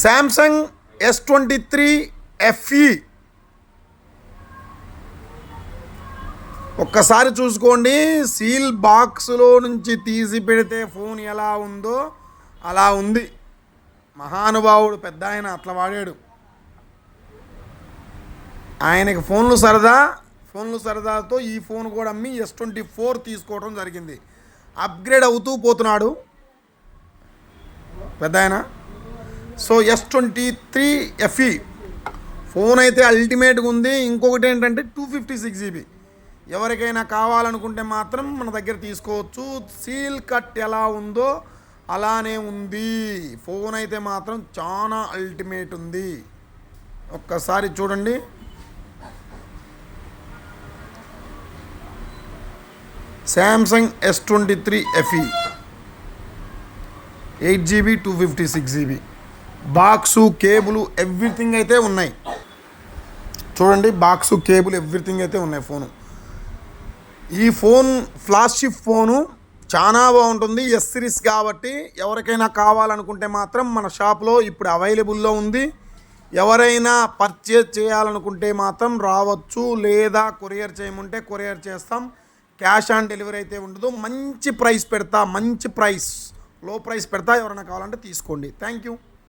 Samsung S23 FE ఒక్కసారి చూసుకోండి. Seal బాక్స్లో నుంచి తీసి పెడితే ఫోన్ ఎలా ఉందో అలా ఉంది. మహానుభావుడు పెద్ద ఆయన అట్లా వాడాడు. ఆయనకి ఫోన్లు సరదాతో ఈ ఫోన్ కూడా అమ్మి S24 తీసుకోవడం జరిగింది. అప్గ్రేడ్ అవుతూ పోతున్నాడు పెద్ద ఆయన. సో S23 FE ఫోన్ అయితే అల్టిమేట్గా ఉంది. ఇంకొకటి ఏంటంటే 256GB. ఎవరికైనా కావాలనుకుంటే మాత్రం మన దగ్గర తీసుకోవచ్చు. సీల్ కట్ ఎలా ఉందో అలానే ఉంది. ఫోన్ అయితే మాత్రం చాలా అల్టిమేట్ ఉంది. ఒక్కసారి చూడండి. Samsung S23 FE 8GB 256GB. Box cable everything అయితే ఉన్నాయి. చూడండి, బాక్సు కేబుల్ ఎవ్రీథింగ్ అయితే ఉన్నాయి. ఫోను ఈ ఫోన్ ఫ్లాగ్షిప్ ఫోను చాలా బాగుంటుంది. S సిరీస్ కాబట్టి ఎవరికైనా కావాలనుకుంటే మాత్రం మన షాప్లో ఇప్పుడు అవైలబుల్లో ఉంది. ఎవరైనా పర్చేజ్ చేయాలనుకుంటే మాత్రం రావచ్చు, లేదా కొరియర్ చేయమంటే కొరియర్ చేస్తాం. క్యాష్ ఆన్ డెలివరీ అయితే ఉండదు. మంచి ప్రైస్ పెడతా, లో ప్రైస్ పెడతా. ఎవరైనా కావాలంటే తీసుకోండి. Thank you.